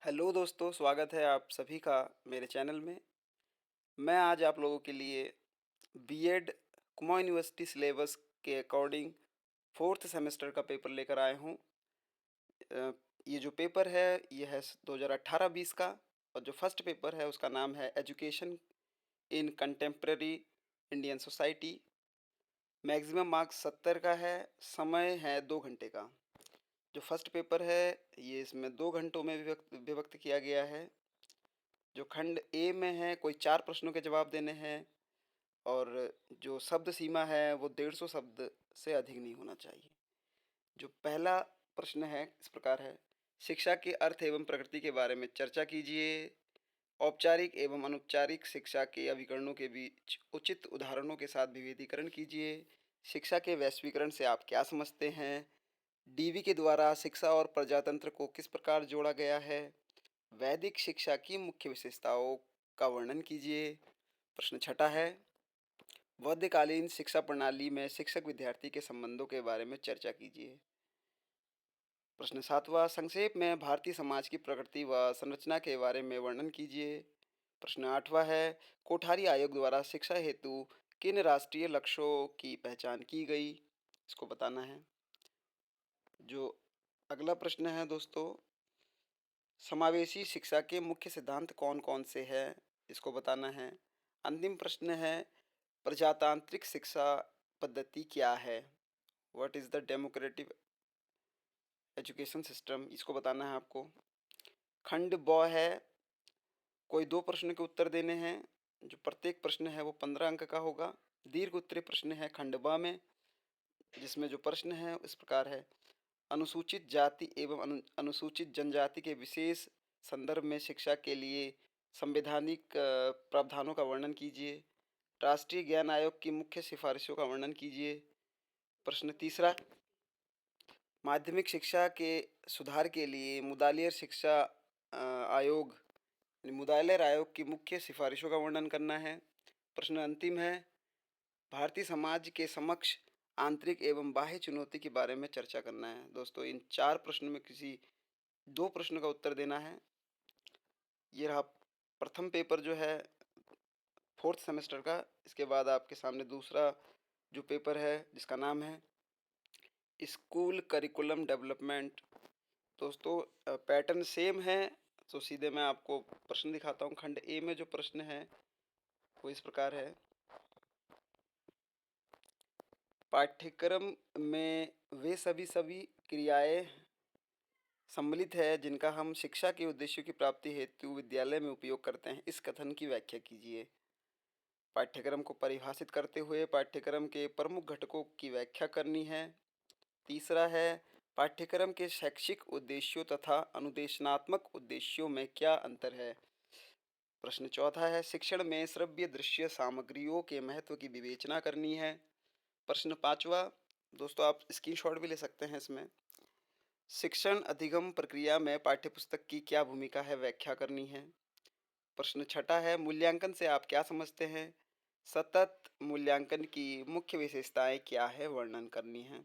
Hello दोस्तों, स्वागत है आप सभी का मेरे चैनल में। मैं आज आप लोगों के लिए बीएड कुमाऊं यूनिवर्सिटी सिलेबस के अकॉर्डिंग फोर्थ सेमेस्टर का पेपर लेकर आया हूँ। अ, ये जो पेपर है ये है 2018-20 का। और जो फर्स्ट पेपर है उसका नाम है education in contemporary Indian society. Maximum marks 70 का है। समय है 2 घंटे का। जो फर्स्ट पेपर है ये इसमें 2 घंटों में विभक्त विभक्त किया गया है। जो खंड ए में है कोई 4 प्रश्नों के जवाब देने हैं। और जो शब्द सीमा है वो 150 शब्द से अधिक नहीं होना चाहिए। जो पहला प्रश्न है इस प्रकार है। शिक्षा के अर्थ एवं प्रकृति के बारे में चर्चा कीजिए। औपचारिक एवं अनौपचारिक शिक्षा के अभिकरणों के बीच उचित उदाहरणों के साथ विभेदीकरण कीजिए। शिक्षा के वैश्वीकरण से आप क्या समझते हैं? डीवी के द्वारा शिक्षा और प्रजातंत्र को किस प्रकार जोड़ा गया है? वैदिक शिक्षा की मुख्य विशेषताओं का वर्णन कीजिए। प्रश्न छठा है। मध्यकालीन शिक्षा प्रणाली में शिक्षक विद्यार्थी के संबंधों के बारे में चर्चा कीजिए। प्रश्न सातवां। संक्षेप में भारतीय समाज की प्रकृति व संरचना के बारे में वर्णन कीजिए। प्रश्न आठवां है। कोठारी आयोग द्वारा शिक्षा हेतु किन राष्ट्रीय लक्ष्यों की पहचान की गई, इसको बताना है। जो अगला प्रश्न है दोस्तों, समावेशी शिक्षा के मुख्य सिद्धांत कौन कौन से हैं, इसको बताना है। अंतिम प्रश्न है। प्रजातांत्रिक शिक्षा पद्धति क्या है? What is the democratic education system, इसको बताना है आपको। खंड ब है। कोई 2 प्रश्न के उत्तर देने हैं। जो प्रत्येक प्रश्न है वो 15 अंक का होगा। दीर्घ उत्तरीय प्रश्न है खंड ब में, जिसमें जो प्रश्न है इस प्रकार है। अनुसूचित जाति एवं अनुसूचित जनजाति के विशेष संदर्भ में शिक्षा के लिए संवैधानिक प्रावधानों का वर्णन कीजिए। राष्ट्रीय ज्ञान आयोग की मुख्य सिफारिशों का वर्णन कीजिए। प्रश्न तीसरा। माध्यमिक शिक्षा के सुधार के लिए मुदालियर शिक्षा आयोग मुदालियर आयोग की मुख्य सिफारिशों का वर्णन करना है। प्रश्न अंतिम है। भारतीय समाज के समक्ष आंतरिक एवं बाह्य चुनौती के बारे में चर्चा करना है। दोस्तों इन 4 प्रश्नों में किसी 2 प्रश्न का उत्तर देना है। ये रहा प्रथम पेपर जो है फोर्थ सेमेस्टर का। इसके बाद आपके सामने दूसरा जो पेपर है जिसका नाम है स्कूल करिकुलम डेवलपमेंट। दोस्तों पैटर्न सेम है, तो सीधे मैं आपको प्रश्न दिखाता हूँ। खंड ए में जो प्रश्न है वो इस प्रकार है। पाठ्यक्रम में वे सभी क्रियाएं सम्मिलित है जिनका हम शिक्षा के उद्देश्यों की प्राप्ति हेतु विद्यालय में उपयोग करते हैं। इस कथन की व्याख्या कीजिए। पाठ्यक्रम को परिभाषित करते हुए पाठ्यक्रम के प्रमुख घटकों की व्याख्या करनी है। तीसरा है। पाठ्यक्रम के शैक्षिक उद्देश्यों तथा अनुदेशनात्मक उद्देश्यों में क्या अंतर है? प्रश्न चौथा है। शिक्षण में श्रव्य दृश्य सामग्रियों के महत्व की विवेचना करनी है। प्रश्न पांचवा। दोस्तों आप स्क्रीनशॉट भी ले सकते हैं इसमें। शिक्षण अधिगम प्रक्रिया में पाठ्यपुस्तक की क्या भूमिका है, व्याख्या करनी है। प्रश्न छठा है। मूल्यांकन से आप क्या समझते हैं? सतत मूल्यांकन की मुख्य विशेषताएं क्या है, वर्णन करनी है।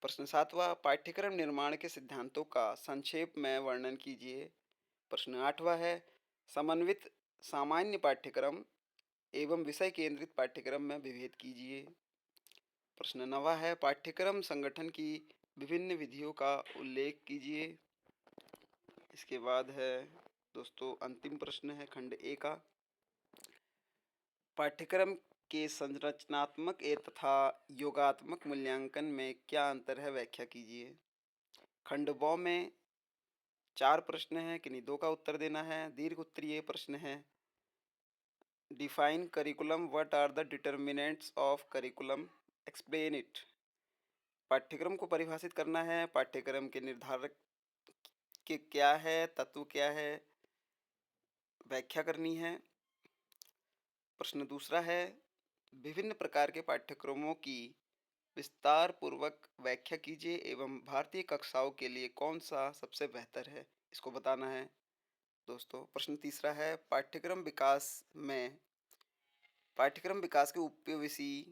प्रश्न सातवां। पाठ्यक्रम निर्माण के सिद्धांतों का संक्षेप में वर्णन कीजिए। प्रश्न आठवां है। समन्वित सामान्य पाठ्यक्रम एवं विषय केंद्रित पाठ्यक्रम में विभेद कीजिए। प्रश्न नवा है। पाठ्यक्रम संगठन की विभिन्न विधियों का उल्लेख कीजिए। इसके बाद है दोस्तों अंतिम प्रश्न है खंड ए का। पाठ्यक्रम के संरचनात्मक तथा योगात्मक मूल्यांकन में क्या अंतर है, व्याख्या कीजिए। खंड ब में 4 प्रश्न हैं, किन्हीं 2 का उत्तर देना है। दीर्घ उत्तरीय प्रश्न है। Define curriculum, what are the determinants of curriculum, explain it. पाठ्यक्रम को परिभाषित करना है। पाठ्यक्रम के निर्धारक के क्या है, तत्व क्या है, व्याख्या करनी है। प्रश्न दूसरा है। विभिन्न प्रकार के पाठ्यक्रमों की विस्तार पूर्वक व्याख्या कीजिए एवं भारतीय कक्षाओं के लिए कौन सा सबसे बेहतर है, इसको बताना है। दोस्तों प्रश्न तीसरा है। पाठ्यक्रम विकास के उपविषय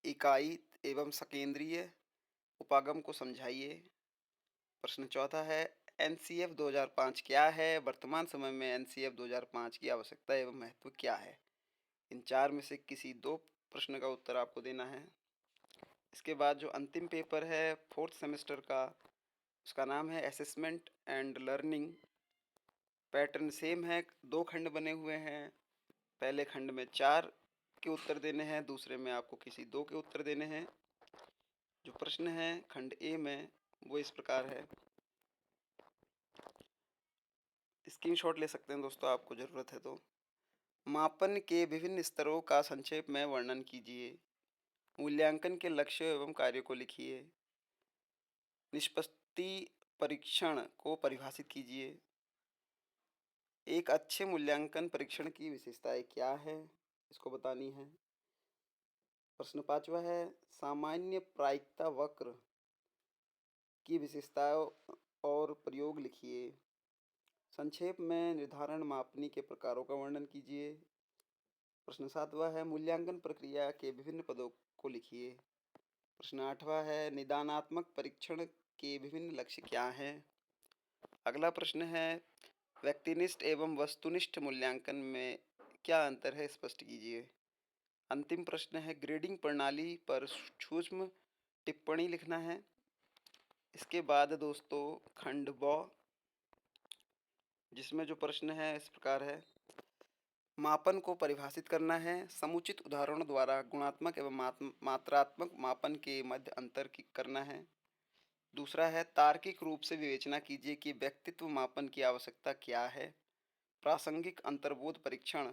इकाई एवं सकेंद्रीय उपागम को समझाइए। प्रश्न चौथा है। एनसीएफ 2005 क्या है? वर्तमान समय में एनसीएफ 2005 की आवश्यकता एवं महत्व क्या है? इन 4 में से किसी 2 प्रश्न का उत्तर आपको देना है। इसके बाद जो अंतिम पेपर है 4th सेमेस्टर का, उसका नाम है assessment and learning. Pattern same है, 2 खंड बने हुए हैं। पहले खंड में 4 के उत्तर देने हैं, दूसरे में आपको किसी 2 के उत्तर देने हैं। जो प्रश्न है खंड ए में वो इस प्रकार है। स्क्रीनशॉट ले सकते हैं दोस्तों, आपको ज़रूरत है तो। मापन के विभिन्न स्तरों का संक्षेप में वर्णन कीजिए। मूल्यांकन के लक्ष्य एवं कार्य को लिखिए। निष्पत्ति परीक्षण को परिभाषित कीजिए। एक अच्छे मूल्यांकन परीक्षण की विशेषताएं क्या है, इसको बतानी है। प्रश्न 5वां है, सामान्य प्रायिकता वक्र की विशेषताओं और प्रयोग लिखिए। संक्षेप में निर्धारण मापनी के प्रकारों का वर्णन कीजिए। प्रश्न 7वां है, मूल्यांकन प्रक्रिया के विभिन्न पदों को लिखिए। प्रश्न 8वां है, निदानात्मक परीक्षण के विभिन्न लक्ष्य क्या हैं। अगला प्रश्न है, व्यक्तिनिष्ठ एवं वस्तुनिष्ठ मूल्यांकन में क्या अंतर है, स्पष्ट कीजिए। अंतिम प्रश्न है, ग्रेडिंग प्रणाली पर सूक्ष्म टिप्पणी लिखना है। इसके बाद दोस्तों खंड ब, जिसमें जो प्रश्न है इस प्रकार है। मापन को परिभाषित करना है। समुचित उदाहरणों द्वारा गुणात्मक एवं मात्रात्मक मापन के मध्य अंतर करना है। दूसरा है, तार्किक रूप से विवेचना कीजिए कि व्यक्तित्व मापन की आवश्यकता क्या है। प्रासंगिक अंतर्बोध परीक्षण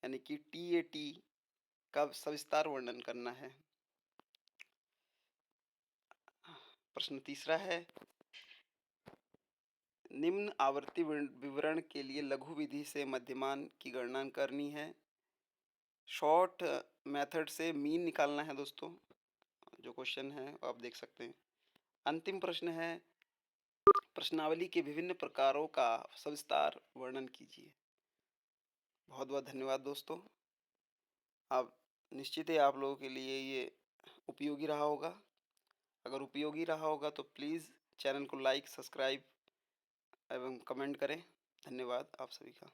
यानी कि टीएटी का सविस्तार वर्णन करना है। प्रश्न तीसरा है, निम्न आवर्ती विवरण के लिए लघु विधि से मध्यमान की गणना करनी है। शॉर्ट मेथड से मीन निकालना है दोस्तों। जो क्वेश्चन है वो आप देख सकते हैं। अंतिम प्रश्न है, प्रश्नावली के विभिन्न प्रकारों का सविस्तार वर्णन कीजिए। बहुत बहुत धन्यवाद दोस्तों। अब निश्चित ही आप लोगों के लिए ये उपयोगी रहा होगा। अगर उपयोगी रहा होगा तो प्लीज़ चैनल को लाइक, सब्सक्राइब एवं कमेंट करें। धन्यवाद आप सभी का।